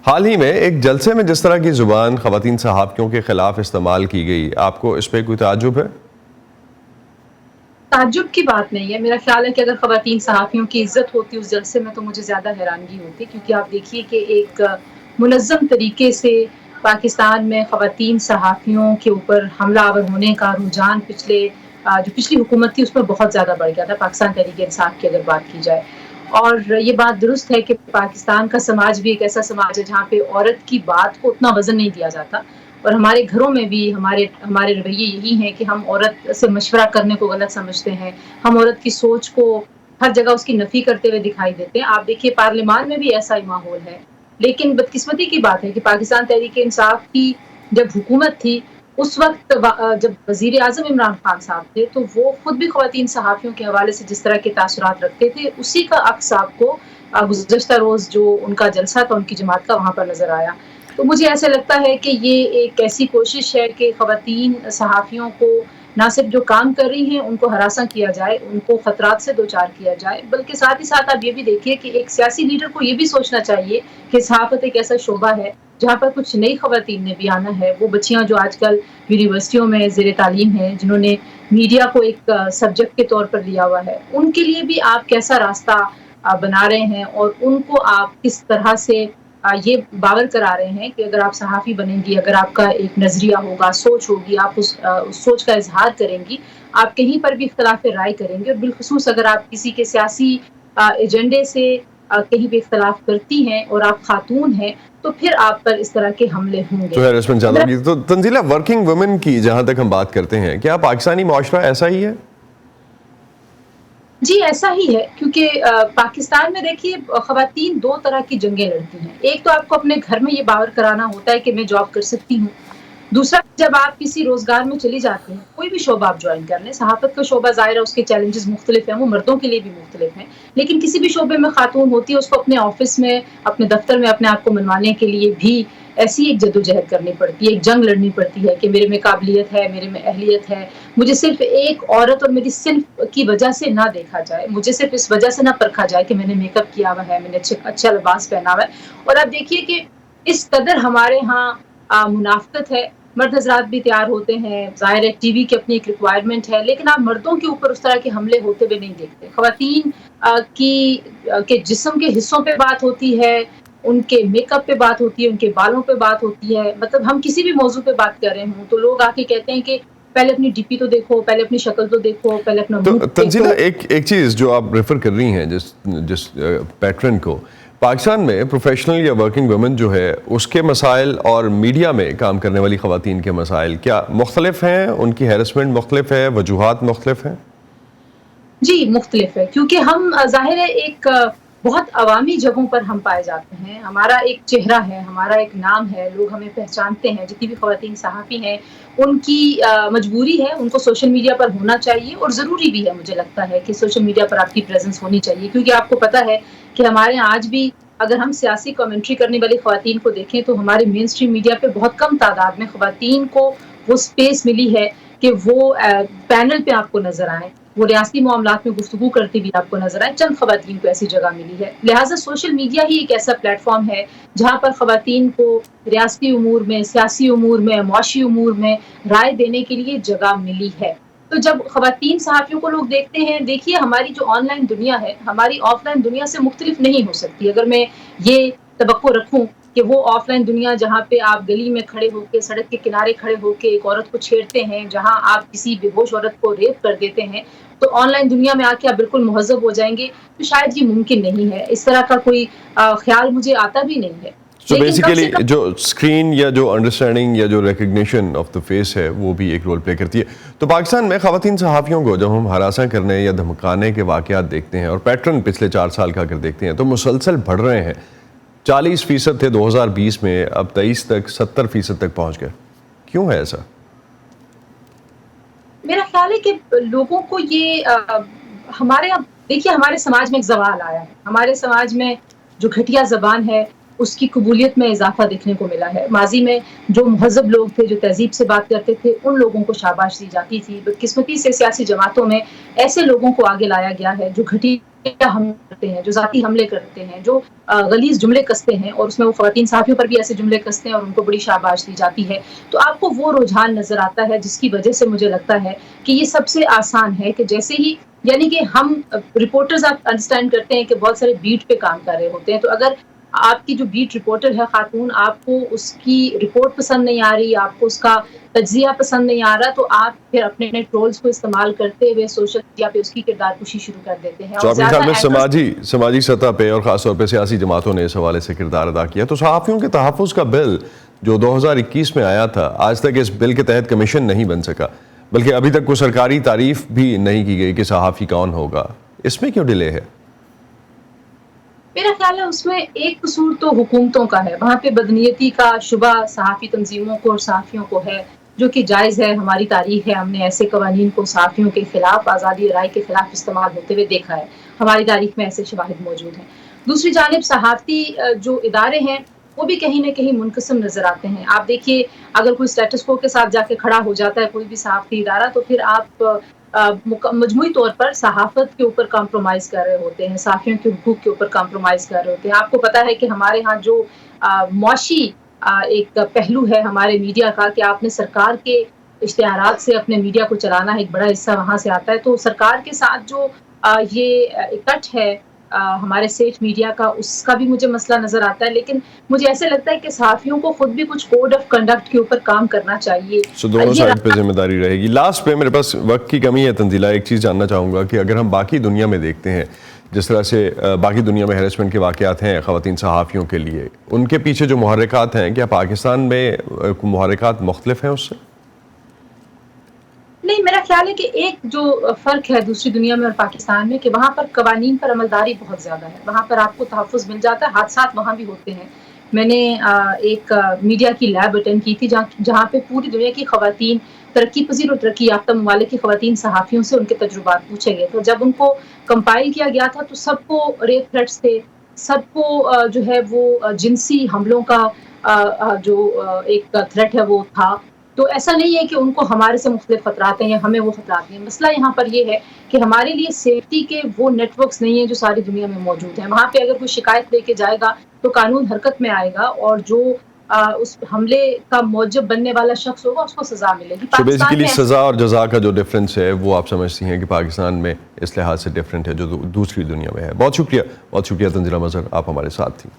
حال ہی میں ایک جلسے میں جس طرح کی زبان خواتین صحافیوں کے خلاف استعمال کی گئی، آپ کو اس پہ کوئی تعجب ہے؟ تعجب کی بات نہیں ہے. میرا خیال ہے کہ اگر خواتین صحافیوں کی عزت ہوتی اس جلسے میں تو مجھے زیادہ حیرانگی ہوتی، کیونکہ آپ دیکھیے کہ ایک منظم طریقے سے پاکستان میں خواتین صحافیوں کے اوپر حملہ آور ہونے کا رجحان جو پچھلی حکومت تھی اس میں بہت زیادہ بڑھ گیا تھا، پاکستان تحریک انصاف کی اگر بات کی جائے. اور یہ بات درست ہے کہ پاکستان کا سماج بھی ایک ایسا سماج ہے جہاں پہ عورت کی بات کو اتنا وزن نہیں دیا جاتا، اور ہمارے گھروں میں بھی ہمارے رویے یہی ہیں کہ ہم عورت سے مشورہ کرنے کو غلط سمجھتے ہیں. ہم عورت کی سوچ کو ہر جگہ اس کی نفی کرتے ہوئے دکھائی دیتے ہیں. آپ دیکھیے پارلیمان میں بھی ایسا ہی ماحول ہے. لیکن بدقسمتی کی بات ہے کہ پاکستان تحریک انصاف کی جب حکومت تھی اس وقت جب وزیر اعظم عمران خان صاحب تھے تو وہ خود بھی خواتین صحافیوں کے حوالے سے جس طرح کے تاثرات رکھتے تھے، اسی کا عکس آپ کو گزشتہ روز جو ان کا جلسہ تھا ان کی جماعت کا وہاں پر نظر آیا. تو مجھے ایسا لگتا ہے کہ یہ ایک ایسی کوشش ہے کہ خواتین صحافیوں کو نہ صرف جو کام کر رہی ہیں ان کو ہراساں کیا جائے، ان کو خطرات سے دوچار کیا جائے، بلکہ ساتھ ہی ساتھ آپ یہ بھی دیکھیے کہ ایک سیاسی لیڈر کو یہ بھی سوچنا چاہیے کہ صحافت ایک ایسا شعبہ ہے جہاں پر کچھ نئی خواتین نے بھی آنا ہے. وہ بچیاں جو آج کل یونیورسٹیوں میں زیر تعلیم ہیں، جنہوں نے میڈیا کو ایک سبجیکٹ کے طور پر لیا ہوا ہے، ان کے لیے بھی آپ کیسا راستہ بنا رہے ہیں اور ان کو آپ کس طرح سے یہ باور کرا رہے ہیں کہ اگر آپ صحافی بنیں گی، اگر آپ کا ایک نظریہ ہوگا، سوچ ہوگی، آپ اس سوچ کا اظہار کریں گی، آپ کہیں پر بھی اختلاف رائے کریں گے، اور بالخصوص اگر آپ کسی کے سیاسی ایجنڈے سے کہیں بھی اختلاف کرتی ہیں اور آپ خاتون ہیں تو پھر آپ پر اس طرح کے حملے ہوں گے. تو تنزیلہ، ورکنگ وومن کی جہاں تک ہم بات کرتے ہیں، کیا پاکستانی معاشرہ ایسا ہی ہے؟ جی ایسا ہی ہے، کیونکہ پاکستان میں دیکھیے خواتین دو طرح کی جنگیں لڑتی ہیں. ایک تو آپ کو اپنے گھر میں یہ باور کرانا ہوتا ہے کہ میں جاب کر سکتی ہوں. دوسرا جب آپ کسی روزگار میں چلی جاتے ہیں، کوئی بھی شعبہ آپ جوائن کر لیں، صحافت کا شعبہ ظاہر ہے اس کے چیلنجز مختلف ہیں، وہ مردوں کے لیے بھی مختلف ہیں، لیکن کسی بھی شعبے میں خاتون ہوتی ہے اس کو اپنے آفس میں، اپنے دفتر میں اپنے آپ کو منوانے کے لیے بھی ایسی ایک جدوجہد کرنی پڑتی ہے، ایک جنگ لڑنی پڑتی ہے کہ میرے میں قابلیت ہے، میرے میں اہلیت ہے، مجھے صرف ایک عورت اور میری صنف کی وجہ سے نہ دیکھا جائے، مجھے صرف اس وجہ سے نہ پرکھا جائے کہ میں نے میک اپ کیا ہوا ہے، میں نے اچھا لباس پہنا ہوا ہے. اور آپ دیکھیے کہ اس قدر ہمارے ہاں منافقت ہے. مرد حضرات بھی تیار ہوتے ہیں، ظاہر ہے ٹی وی کی اپنی ایک ریکوائرمنٹ ہے، لیکن آپ مردوں کے اوپر اس طرح کے حملے ہوتے ہوئے نہیں دیکھتے. خواتین کے جسم کے حصوں پہ بات ہوتی ہے، ان کے میک اپ پہ بات ہوتی ہے، ان کے بالوں پہ بات ہوتی ہے. مطلب ہم کسی بھی موضوع پہ بات کر رہے ہوں تو لوگ آ کے کہتے ہیں کہ پہلے اپنی ڈی پی تو دیکھو، پہلے اپنی شکل تو دیکھو، پہلے اپنا تو منہ تنزیلہ، دیکھو. ایک چیز جو آپ ریفر کر رہی ہیں جس پیٹرن کو، پاکستان میں پروفیشنل یا ورکنگ وومن جو ہے اس کے مسائل اور میڈیا میں کام کرنے والی خواتین کے مسائل کیا مختلف ہیں؟ ان کی ہیرسمنٹ مختلف ہے، وجوہات مختلف ہیں؟ جی مختلف ہے، کیونکہ ہم ظاہر ہے ایک بہت عوامی جگہوں پر ہم پائے جاتے ہیں، ہمارا ایک چہرہ ہے، ہمارا ایک نام ہے، لوگ ہمیں پہچانتے ہیں. جتنی بھی خواتین صحافی ہیں ان کی مجبوری ہے، ان کو سوشل میڈیا پر ہونا چاہیے، اور ضروری بھی ہے. مجھے لگتا ہے کہ سوشل میڈیا پر آپ کی پریزنس ہونی چاہیے، کیونکہ آپ کو پتہ ہے کہ ہمارے یہاں آج بھی اگر ہم سیاسی کامنٹری کرنے والی خواتین کو دیکھیں تو ہمارے مین اسٹریم میڈیا پہ بہت کم تعداد میں خواتین کو وہ اسپیس ملی ہے کہ وہ پینل پہ آپ کو نظر آئیں، وہ ریاستی معاملات میں گفتگو کرتی بھی آپ کو نظر آئے. چند خواتین کو ایسی جگہ ملی ہے، لہٰذا سوشل میڈیا ہی ایک ایسا پلیٹ فارم ہے جہاں پر خواتین کو ریاستی امور میں، سیاسی امور میں، معاشی امور میں رائے دینے کے لیے جگہ ملی ہے. تو جب خواتین صحافیوں کو لوگ دیکھتے ہیں، دیکھیے ہماری جو آن لائن دنیا ہے ہماری آف لائن دنیا سے مختلف نہیں ہو سکتی. اگر میں یہ توقع رکھوں کہ وہ آف لائن دنیا جہاں پہ آپ گلی میں کھڑے ہو کے، سڑک کے کنارے کھڑے ہو کے ایک عورت کو چھیڑتے ہیں، جہاں آپ کسی بے ہوش عورت کو ریپ کر دیتے ہیں، تو آن لائن دنیا میں آ کے آپ بالکل مہذب ہو جائیں گے، تو شاید یہ ممکن نہیں ہے. اس طرح کا کوئی خیال مجھے آتا بھی نہیں ہے. تو لیکن کم بیسیکلی سے کم جو اسکرین یا جو انڈرسٹینڈنگ یا جو ریکگنیشن آف دا فیس ہے وہ بھی ایک رول پلے کرتی ہے. تو پاکستان میں خواتین صحافیوں کو جب ہم ہراساں کرنے یا دھمکانے کے واقعات دیکھتے ہیں، اور پیٹرن پچھلے 4 سال کا اگر دیکھتے ہیں تو مسلسل بڑھ رہے ہیں. 40% تھے 2020 میں، اب 23 تک 70% تک پہنچ گئے. کیوں ہے ایسا؟ میرا خیال ہے کہ لوگوں کو یہ ہمارے دیکھیے ہمارے سماج میں ایک زوال آیا ہے، ہمارے سماج میں جو گھٹیا زبان ہے اس کی قبولیت میں اضافہ دیکھنے کو ملا ہے. ماضی میں جو مہذب لوگ تھے، جو تہذیب سے بات کرتے تھے، ان لوگوں کو شاباش دی جاتی تھی. بدقسمتی سے سیاسی جماعتوں میں ایسے لوگوں کو آگے لایا گیا ہے جو گھٹیا ہم کرتے ہیں, جو ذاتی حملے کرتے ہیں, جو غلیظ جملے کستے ہیں, اور اس میں وہ خواتین صحافیوں پر بھی ایسے جملے کستے ہیں اور ان کو بڑی شاباش دی جاتی ہے, تو آپ کو وہ رجحان نظر آتا ہے جس کی وجہ سے مجھے لگتا ہے کہ یہ سب سے آسان ہے کہ جیسے ہی, یعنی کہ ہم رپورٹرز آپ انڈرسٹینڈ کرتے ہیں کہ بہت سارے بیٹ پہ کام کر رہے ہوتے ہیں, تو اگر آپ کی جو بیٹ رپورٹر ہے خاتون, آپ کو اس کی رپورٹ پسند نہیں آ رہی, آپ کو اس کا تجزیہ پسند نہیں آ رہا, تو آپ پھر اپنے ٹرولز کو استعمال کرتے ہوئے سوشل میڈیا پہ اس کی کردار کشی شروع کر دیتے ہیں. تو آپ کے خیال میں سماجی سطح پہ اور خاص طور پہ سیاسی جماعتوں نے اس حوالے سے کردار ادا کیا, تو صحافیوں کے تحفظ کا بل جو 2021 میں آیا تھا, آج تک اس بل کے تحت کمیشن نہیں بن سکا, بلکہ ابھی تک کوئی سرکاری تعریف بھی نہیں کی گئی کہ صحافی کون ہوگا, اس میں کیوں ڈیلے ہے؟ میرا خیال ہے اس میں ایک قصور تو حکومتوں کا ہے, وہاں پہ بدنیتی کا شبہ صحافی تنظیموں کو اور صحافیوں کو ہے, جو کہ جائز ہے, ہماری تاریخ ہے, ہم نے ایسے قوانین کو صحافیوں کے خلاف, آزادی رائے کے خلاف استعمال ہوتے ہوئے دیکھا ہے, ہماری تاریخ میں ایسے شواہد موجود ہیں. دوسری جانب صحافتی جو ادارے ہیں وہ بھی کہیں نہ کہیں منقسم نظر آتے ہیں. آپ دیکھیے, اگر کوئی اسٹیٹس کو کے ساتھ جا کے کھڑا ہو جاتا ہے کوئی بھی صحافتی ادارہ, تو پھر آپ مجموعی طور پر صحافت کے اوپر کمپرومائز کر رہے ہوتے ہیں, صحافیوں کے حقوق کے اوپر کمپرومائز کر رہے ہوتے ہیں. آپ کو پتا ہے کہ ہمارے ہاں جو معاشی ایک پہلو ہے ہمارے میڈیا کا, کہ آپ نے سرکار کے اشتہارات سے اپنے میڈیا کو چلانا ہے, ایک بڑا حصہ وہاں سے آتا ہے, تو سرکار کے ساتھ جو یہ اکٹھ ہے ہمارے سیٹ میڈیا کا, اس کا بھی مجھے مسئلہ نظر آتا ہے. لیکن مجھے ایسے لگتا ہے کہ صحافیوں کو خود بھی کچھ کوڈ آف کنڈکٹ کے اوپر کام کرنا چاہیے. دونوں سائڈ پہ ذمہ داری رہے گی. لاسٹ پہ میرے پاس وقت کی کمی ہے تنزیلہ, ایک چیز جاننا چاہوں گا کہ اگر ہم باقی دنیا میں دیکھتے ہیں, جس طرح سے باقی دنیا میں ہیرسمنٹ کے واقعات ہیں خواتین صحافیوں کے لیے, ان کے پیچھے جو محرکات ہیں, کیا پاکستان میں محرکات مختلف ہیں اس سے؟ نہیں, میرا خیال ہے کہ ایک جو فرق ہے دوسری دنیا میں اور پاکستان میں, کہ وہاں پر قوانین پر عملداری بہت زیادہ ہے, وہاں پر آپ کو تحفظ مل جاتا ہے, حادثات وہاں بھی ہوتے ہیں. میں نے ایک میڈیا کی لیب اٹینڈ کی تھی جہاں پہ پوری دنیا کی خواتین, ترقی پذیر اور ترقی یافتہ ممالک کی خواتین صحافیوں سے ان کے تجربات پوچھے گئے تھے. جب ان کو کمپائل کیا گیا تھا تو سب کو ریپ تھریٹس تھے, سب کو جو ہے وہ جنسی حملوں کا جو ایک تھریٹ ہے وہ تھا. تو ایسا نہیں ہے کہ ان کو ہمارے سے مختلف خطرات ہیں یا ہمیں وہ خطرات نہیں ہیں. مسئلہ یہاں پر یہ ہے کہ ہمارے لیے سیفٹی کے وہ نیٹ ورکس نہیں ہیں جو ساری دنیا میں موجود ہیں. وہاں پہ اگر کوئی شکایت لے کے جائے گا تو قانون حرکت میں آئے گا, اور جو اس حملے کا موجب بننے والا شخص ہوگا اس کو سزا ملے گی. تو بیسیکلی سزا اور جزا کا جو ڈفرینس ہے وہ آپ سمجھتی ہیں کہ پاکستان میں اس لحاظ سے ڈفرینٹ ہے جو دوسری دنیا میں ہے. بہت شکریہ تنزیلہ مظہر, آپ ہمارے ساتھ تھیں.